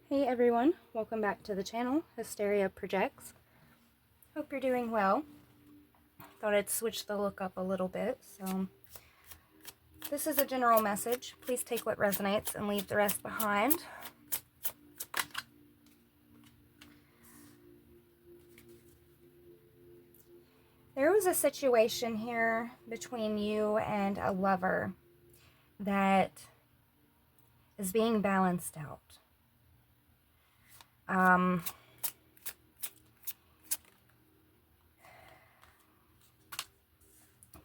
Hey everyone, welcome back to the channel, Hysteria Projects. Hope you're doing well. Thought I'd switch the look up a little bit. So this is a general message. Please take what resonates and leave the rest behind. There was a situation here between you and a lover that is being balanced out.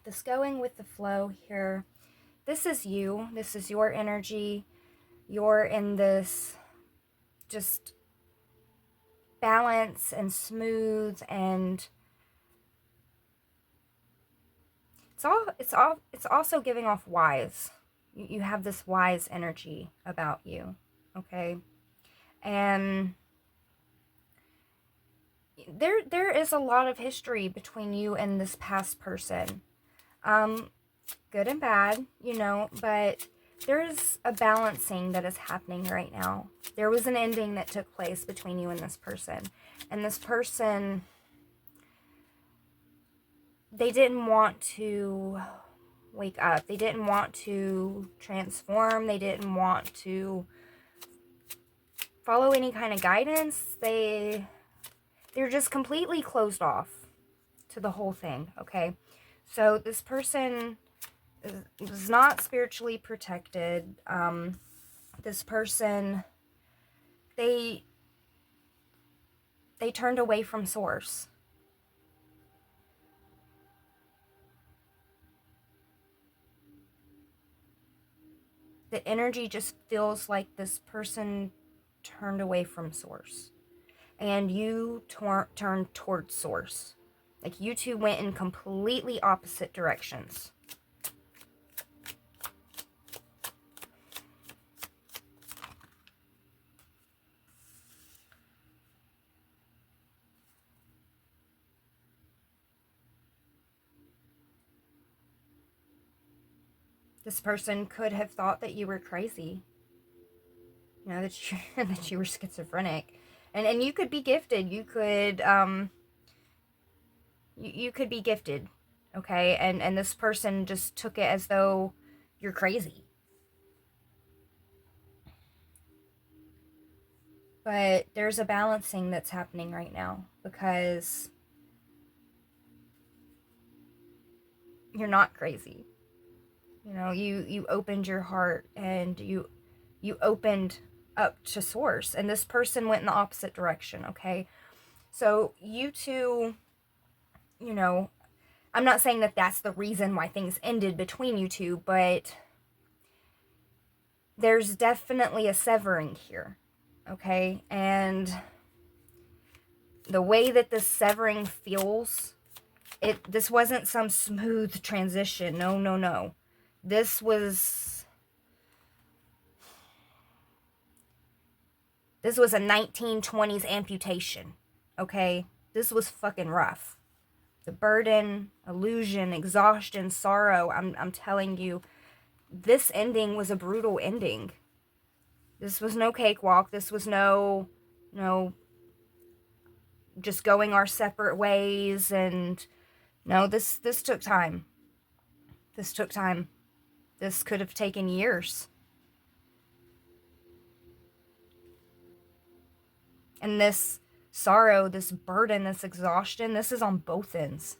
This going with the flow here, this is you, this is your energy. You're in this just balance and smooth, and it's also giving off wise. You have this wise energy about you, okay? And there is a lot of history between you and this past person. Good and bad, but there is a balancing that is happening right now. There was an ending that took place between you and this person. And this person, they didn't want to wake up. They didn't want to transform. They didn't want to follow any kind of guidance. They're just completely closed off to the whole thing, okay? So this person is not spiritually protected. This person, they turned away from source. The energy just feels like this person turned away from source. And you turned towards source. Like you two went in completely opposite directions. This person could have thought that you were crazy. That you were schizophrenic. And you could be gifted. You could you could be gifted, okay? And this person just took it as though you're crazy. But there's a balancing that's happening right now because you're not crazy. You opened your heart and you opened up to source, and this person went in the opposite direction, okay? So you two, I'm not saying that that's the reason why things ended between you two, but there's definitely a severing here, okay? And the way that this severing feels, this wasn't some smooth transition. No. This was a 1920s amputation, okay? This was fucking rough. The burden, illusion, exhaustion, sorrow, I'm telling you, this ending was a brutal ending. This was no cakewalk. This was no just going our separate ways. And no, this took time. This took time. This could have taken years. And this sorrow, this burden, this exhaustion, this is on both ends.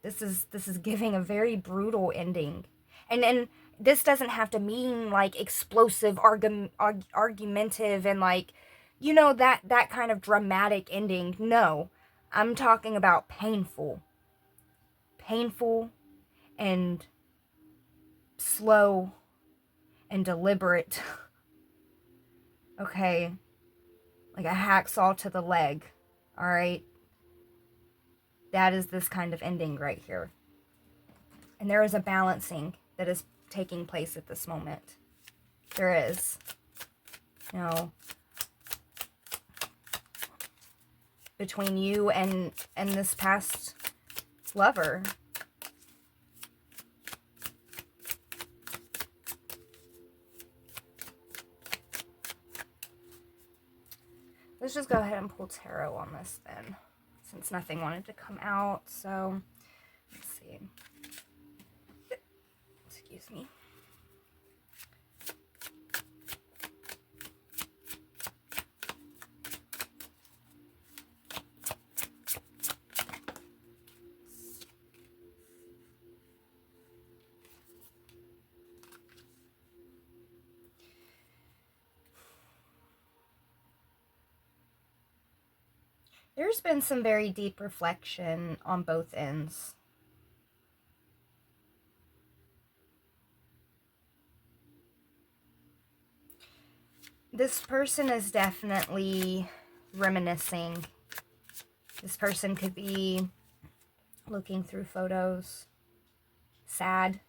This is giving a very brutal ending. And this doesn't have to mean like explosive, argumentative, and like, that kind of dramatic ending. No, I'm talking about painful and slow and deliberate. Okay, like a hacksaw to the leg. All right, that is this kind of ending right here. And there is a balancing that is taking place at this moment. There is. Between you and this past lover. let's just go ahead and pull tarot on this then, since nothing wanted to come out. So, let's see. Excuse me. There's been some very deep reflection on both ends. This person is definitely reminiscing. This person could be looking through photos, sad.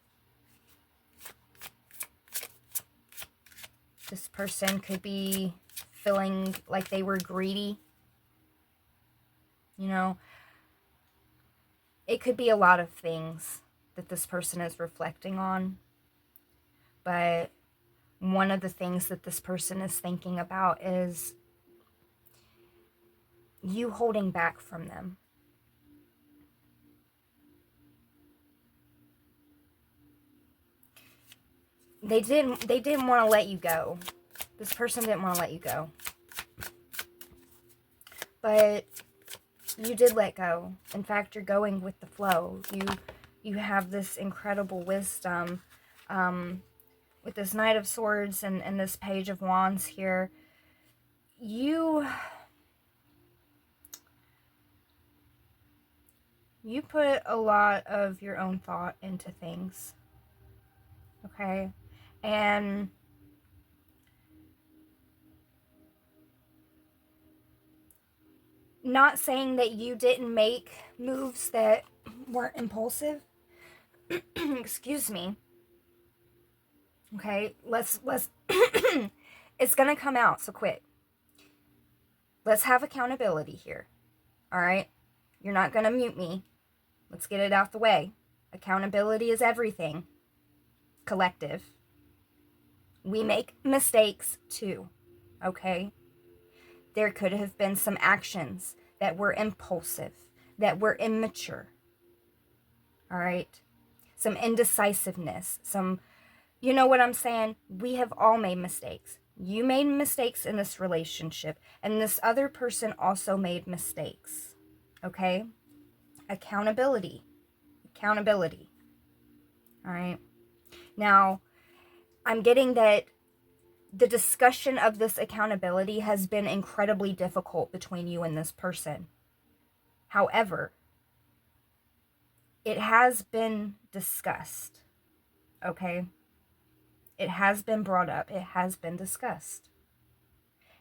This person could be feeling like they were greedy. You know, it could be a lot of things that this person is reflecting on. But one of the things that this person is thinking about is you holding back from them. They didn't want to let you go. This person didn't want to let you go. But you did let go. In fact, you're going with the flow. You have this incredible wisdom with this Knight of Swords and this Page of Wands here. You put a lot of your own thought into things. Okay? And not saying that you didn't make moves that weren't impulsive. Excuse me. Okay, let's it's gonna come out, so quit. Let's have accountability here. All right? You're not gonna mute me. Let's get it out the way. Accountability is everything. Collective. We make mistakes too. Okay? There could have been some actions that were impulsive, that were immature. All right? Some indecisiveness, some, you know what I'm saying? We have all made mistakes. You made mistakes in this relationship, and this other person also made mistakes. Okay? Accountability. Accountability. All right? Now, I'm getting that the discussion of this accountability has been incredibly difficult between you and this person. However, it has been discussed. Okay? It has been brought up. It has been discussed.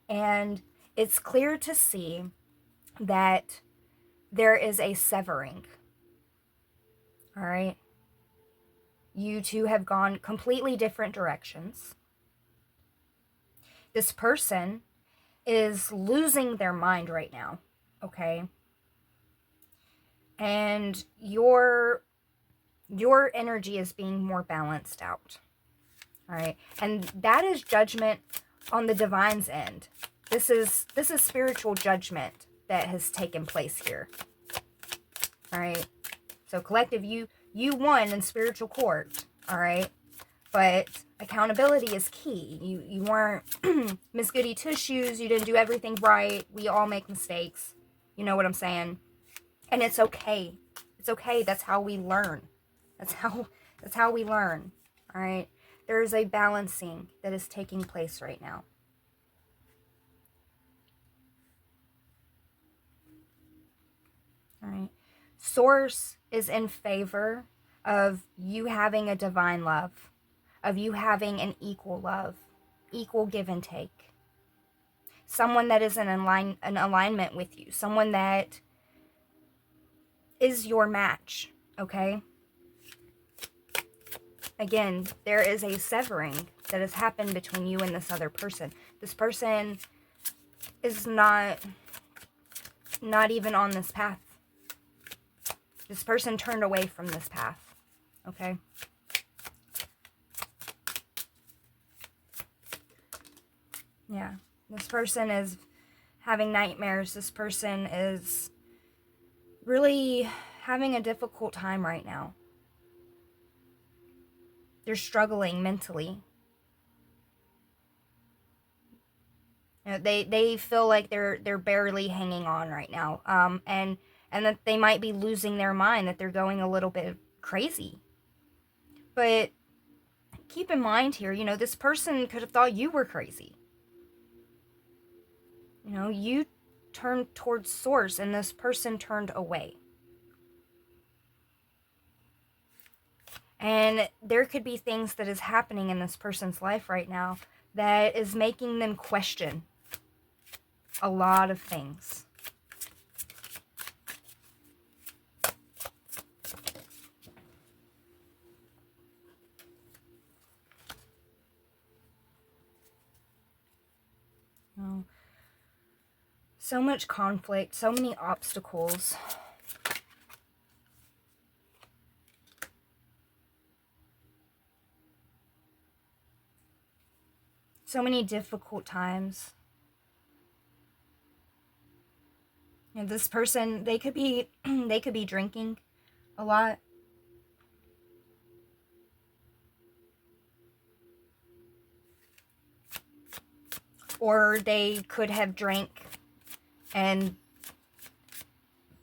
And it's clear to see that there is a severing. All right? You two have gone completely different directions. This person is losing their mind right now, okay? And your energy is being more balanced out. All right? And that is judgment on the divine's end. This is spiritual judgment that has taken place here. All right? So collective, you won in spiritual court, all right? But accountability is key. You weren't Miss Goody Two-Shoes. You didn't do everything right. We all make mistakes. You know what I'm saying? And it's okay. It's okay. That's how we learn. That's how we learn. All right? There is a balancing that is taking place right now. All right? Source is in favor of you having a divine love, of you having an equal love, equal give and take. Someone that is in alignment with you, someone that is your match, okay? Again, there is a severing that has happened between you and this other person. This person is not even on this path. This person turned away from this path, okay? Yeah, this person having nightmares. This person is really having a difficult time right now. They're struggling mentally. You know, they feel like they're barely hanging on right now. And that they might be losing their mind, that they're going a little bit crazy. But keep in mind here, you know, this person could have thought you were crazy. You know, you turned towards source and this person turned away. And there could be things that is happening in this person's life right now that is making them question a lot of things. Oh, so much conflict, so many obstacles. So many difficult times. You know, this person, they could be they could be drinking a lot. Or they could have drank and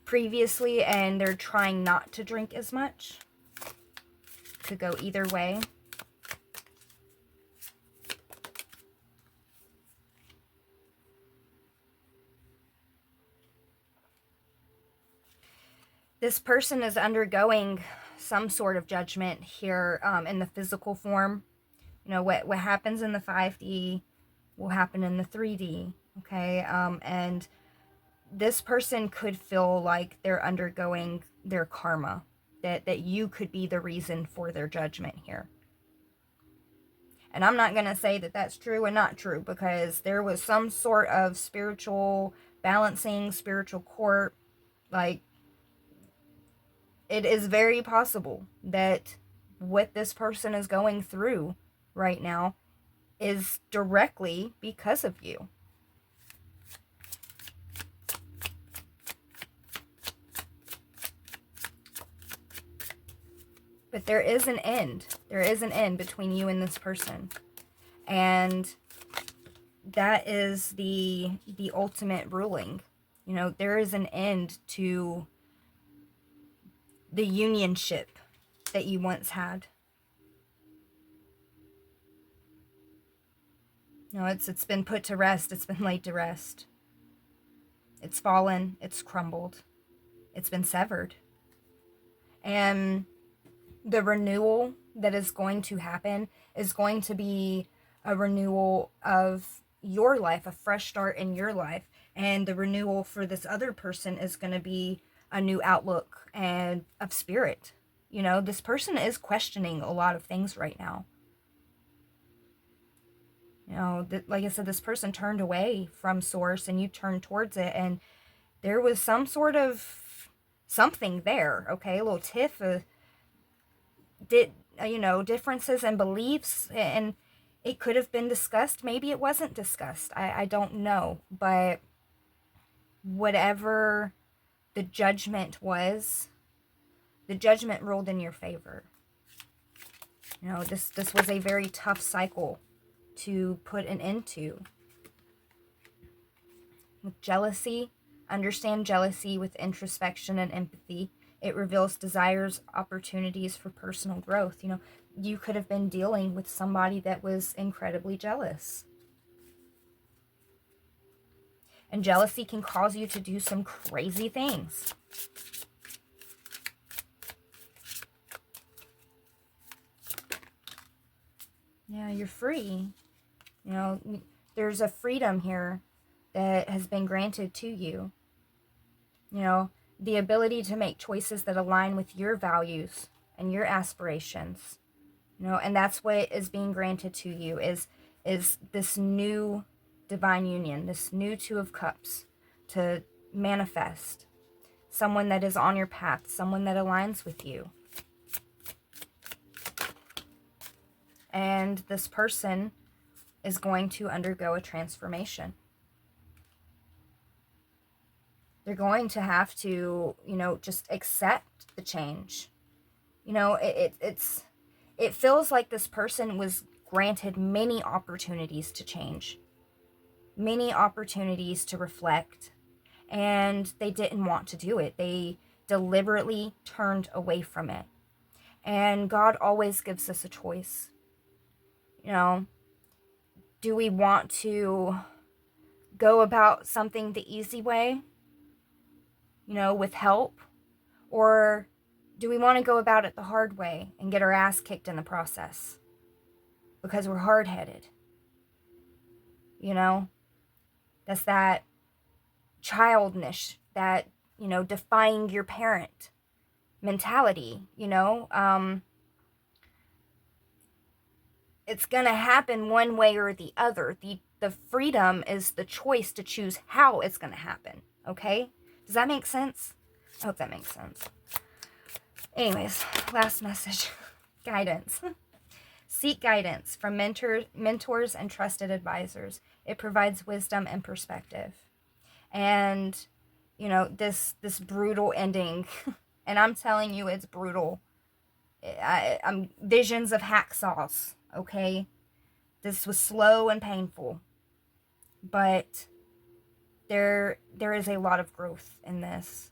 previously and they're trying not to drink as much. Could go either way. This person is undergoing some sort of judgment here in the physical form. You know, what happens in the 5D will happen in the 3D, okay? And this person could feel like they're undergoing their karma, that you could be the reason for their judgment here. And I'm not going to say that that's true and not true, because there was some sort of spiritual balancing, spiritual court. Like, it is very possible that what this person is going through right now is directly because of you. But there is an end. There is an end between you and this person. And that is the ultimate ruling. You know, there is an end to the unionship that you once had. You know, it's been put to rest. It's been laid to rest. It's fallen. It's crumbled. It's been severed. And the renewal that is going to happen is going to be a renewal of your life, a fresh start in your life. And the renewal for this other person is going to be a new outlook and of spirit. You know, this person is questioning a lot of things right now. You know, like I said, this person turned away from source and you turned towards it, and there was some sort of something there, okay? A little tiff, you know, differences in beliefs, and it could have been discussed. Maybe it wasn't discussed. I don't know. But whatever the judgment was, the judgment ruled in your favor. You know, this was a very tough cycle to put an end to. With jealousy, understand jealousy with introspection and empathy. It reveals desires, opportunities for personal growth. You know, you could have been dealing with somebody that was incredibly jealous. And jealousy can cause you to do some crazy things. Yeah, you're free. You know, there's a freedom here that has been granted to you. You know, the ability to make choices that align with your values and your aspirations. You know, and that's what is being granted to you is this new divine union, this new Two of Cups to manifest. Someone that is on your path, someone that aligns with you. And this person is going to undergo a transformation. You're going to have to, just accept the change. It feels like this person was granted many opportunities to change, many opportunities to reflect, and they didn't want to do it. They deliberately turned away from it. And God always gives us a choice. Do we want to go about something the easy way, with help? Or do we want to go about it the hard way and get our ass kicked in the process because we're hard-headed? That's that childness, that, defying your parent mentality, it's going to happen one way or the other. The freedom is the choice to choose how it's going to happen. Okay? Does that make sense? I hope that makes sense. Anyways, last message. Guidance. Seek guidance from mentors and trusted advisors. It provides wisdom and perspective. And, this brutal ending, and I'm telling you, it's brutal. I'm visions of hacksaws, okay? This was slow and painful. But there is a lot of growth in this.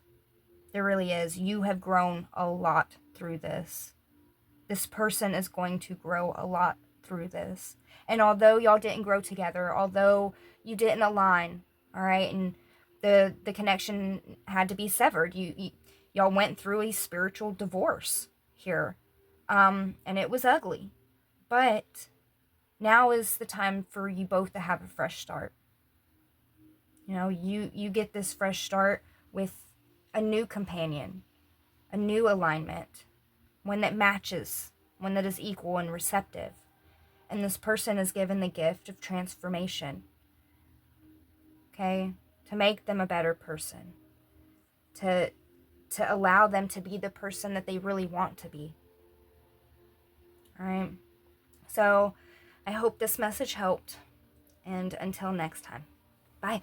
There really is. You have grown a lot through this. This person is going to grow a lot through this. And although y'all didn't grow together, although you didn't align, all right, and the connection had to be severed, y'all went through a spiritual divorce here. And it was ugly. But now is the time for you both to have a fresh start. You get this fresh start with a new companion, a new alignment, one that matches, one that is equal and receptive. And this person is given the gift of transformation, okay? To make them a better person, to allow them to be the person that they really want to be. All right? So I hope this message helped, and until next time, bye.